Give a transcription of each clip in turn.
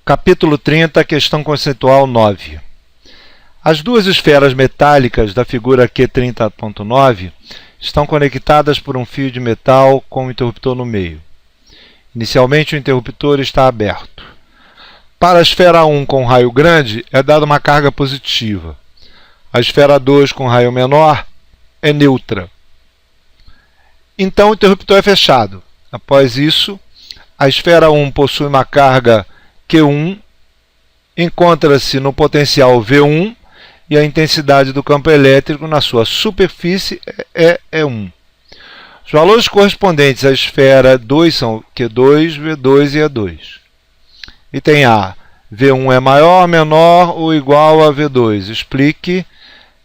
Capítulo 30, questão conceitual 9. As duas esferas metálicas da figura Q30.9 estão conectadas por um fio de metal com um interruptor no meio. Inicialmente, o interruptor está aberto. Para a esfera 1 com raio grande, é dada uma carga positiva. A esfera 2 com raio menor é neutra. Então, o interruptor é fechado. Após isso, a esfera 1 possui uma carga Q1, encontra-se no potencial V1 e a intensidade do campo elétrico na sua superfície é E1. Os valores correspondentes à esfera 2 são Q2, V2 e E2. Item A. V1 é maior, menor ou igual a V2. Explique.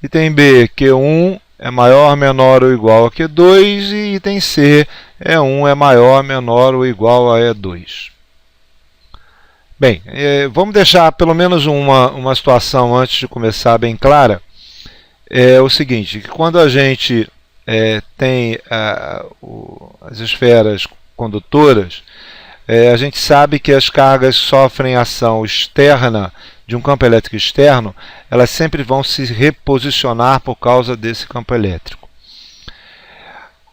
Item B. Q1 é maior, menor ou igual a Q2. E item C. E1 é maior, menor ou igual a E2. Bem, vamos deixar pelo menos uma situação antes de começar bem clara. É o seguinte, que quando a gente tem as esferas condutoras, a gente sabe que as cargas sofrem ação externa de um campo elétrico externo, elas sempre vão se reposicionar por causa desse campo elétrico.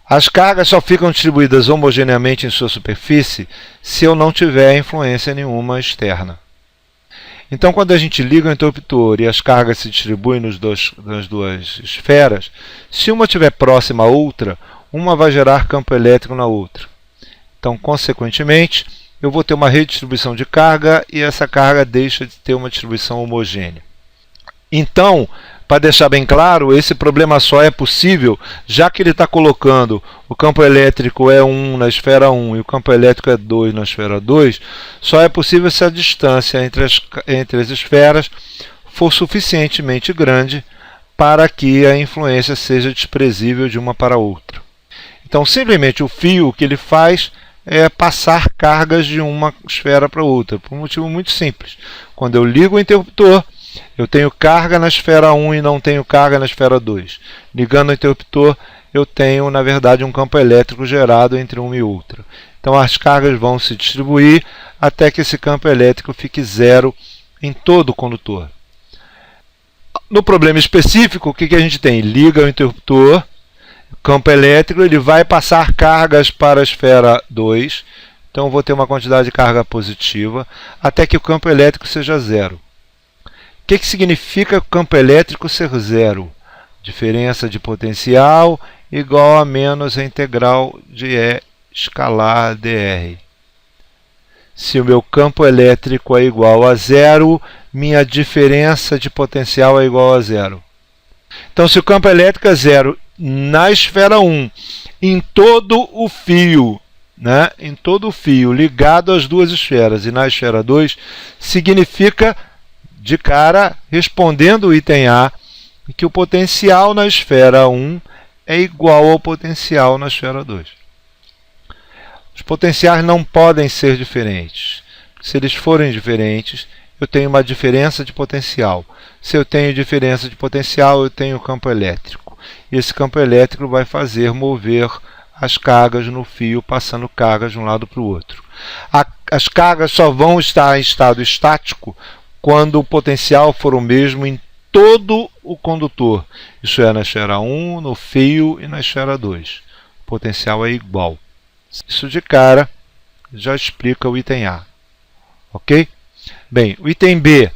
As cargas só ficam distribuídas homogeneamente em sua superfície se eu não tiver influência nenhuma externa. Então, quando a gente liga o interruptor e as cargas se distribuem nas duas esferas, se uma estiver próxima à outra, uma vai gerar campo elétrico na outra. Então, consequentemente, eu vou ter uma redistribuição de carga e essa carga deixa de ter uma distribuição homogênea. Então, para deixar bem claro, esse problema só é possível, já que ele está colocando o campo elétrico E1 na esfera 1 e o campo elétrico E2 na esfera 2, só é possível se a distância entre as esferas for suficientemente grande para que a influência seja desprezível de uma para a outra. Então, simplesmente o fio, o que ele faz é passar cargas de uma esfera para outra, por um motivo muito simples. Quando eu ligo o interruptor, eu tenho carga na esfera 1 e não tenho carga na esfera 2. Ligando o interruptor, eu tenho, na verdade, um campo elétrico gerado entre uma e outra. Então, as cargas vão se distribuir até que esse campo elétrico fique zero em todo o condutor. No problema específico, o que a gente tem? Liga o interruptor, o campo elétrico ele vai passar cargas para a esfera 2. Então, eu vou ter uma quantidade de carga positiva até que o campo elétrico seja zero. O que significa o campo elétrico ser zero? Diferença de potencial igual a menos a integral de E escalar dr. Se o meu campo elétrico é igual a zero, minha diferença de potencial é igual a zero. Então, se o campo elétrico é zero na esfera 1, em todo o fio, em todo o fio ligado às duas esferas e na esfera 2, significa de cara, respondendo o item A, que o potencial na esfera 1 é igual ao potencial na esfera 2. Os potenciais não podem ser diferentes. Se eles forem diferentes, eu tenho uma diferença de potencial. Se eu tenho diferença de potencial, eu tenho campo elétrico. E esse campo elétrico vai fazer mover as cargas no fio, passando cargas de um lado para o outro. As cargas só vão estar em estado estático quando o potencial for o mesmo em todo o condutor. Isso é, na esfera 1, no fio e na esfera 2. O potencial é igual. Isso de cara já explica o item A. Ok? Bem, o item B.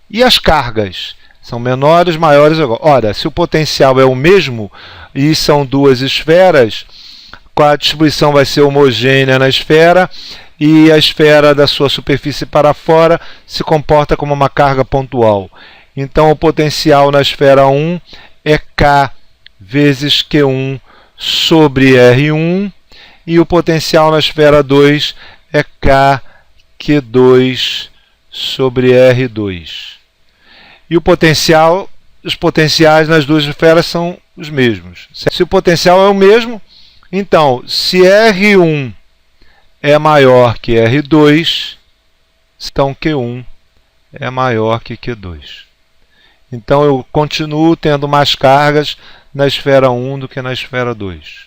E as cargas? São menores, maiores ou iguais? Ora, se o potencial é o mesmo e são duas esferas, a distribuição vai ser homogênea na esfera e a esfera da sua superfície para fora se comporta como uma carga pontual. Então, o potencial na esfera 1 é K vezes Q1 sobre R1 e o potencial na esfera 2 é K Q2 sobre R2. E os potenciais nas duas esferas são os mesmos. Se o potencial é o mesmo, então, se R1 é maior que R2, então Q1 é maior que Q2. Então, eu continuo tendo mais cargas na esfera 1 do que na esfera 2.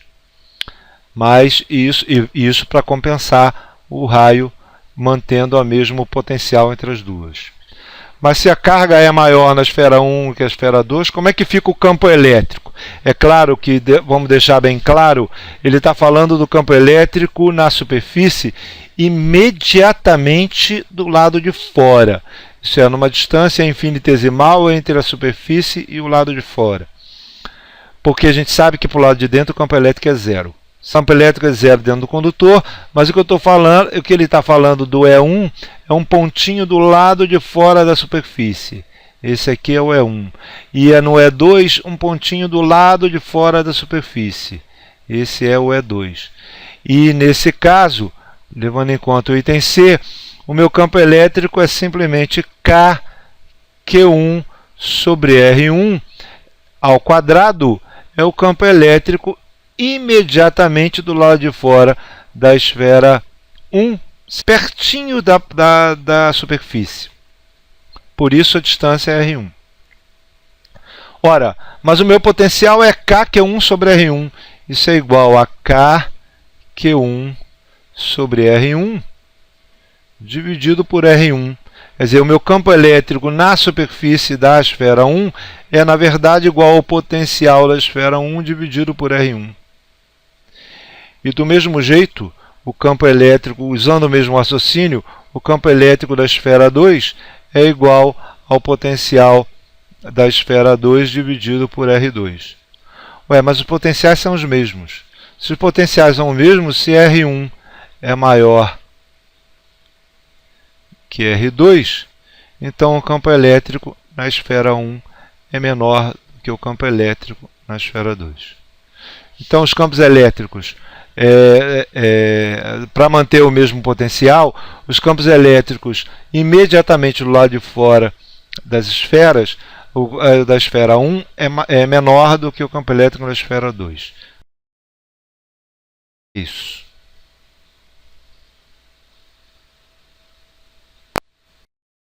Mas isso para compensar o raio mantendo o mesmo potencial entre as duas. Mas se a carga é maior na esfera 1 que a esfera 2, como é que fica o campo elétrico? É claro que, vamos deixar bem claro, ele está falando do campo elétrico na superfície imediatamente do lado de fora. Isso é, numa distância infinitesimal entre a superfície e o lado de fora. Porque a gente sabe que para o lado de dentro o campo elétrico é zero. O campo elétrico é zero dentro do condutor, mas o que eu estou falando, o que ele está falando do E1 é um pontinho do lado de fora da superfície. Esse aqui é o E1. E é no E2 um pontinho do lado de fora da superfície. Esse é o E2. E nesse caso, levando em conta o item C, o meu campo elétrico é simplesmente KQ1 sobre R1 ao quadrado, é o campo elétrico imediatamente do lado de fora da esfera 1, pertinho da superfície. Por isso a distância é R1. Ora, mas o meu potencial é KQ1 sobre R1. Isso é igual a KQ1 sobre R1 dividido por R1. Quer dizer, o meu campo elétrico na superfície da esfera 1 é, na verdade, igual ao potencial da esfera 1 dividido por R1. E do mesmo jeito, o campo elétrico, usando o mesmo raciocínio, o campo elétrico da esfera 2 é igual ao potencial da esfera 2 dividido por R2. Ué, mas os potenciais são os mesmos. Se os potenciais são os mesmos, se R1 é maior que R2, então o campo elétrico na esfera 1 é menor do que o campo elétrico na esfera 2. Então os campos elétricos, para manter o mesmo potencial, os campos elétricos imediatamente do lado de fora das esferas, da esfera 1 é menor do que o campo elétrico da esfera 2. Isso.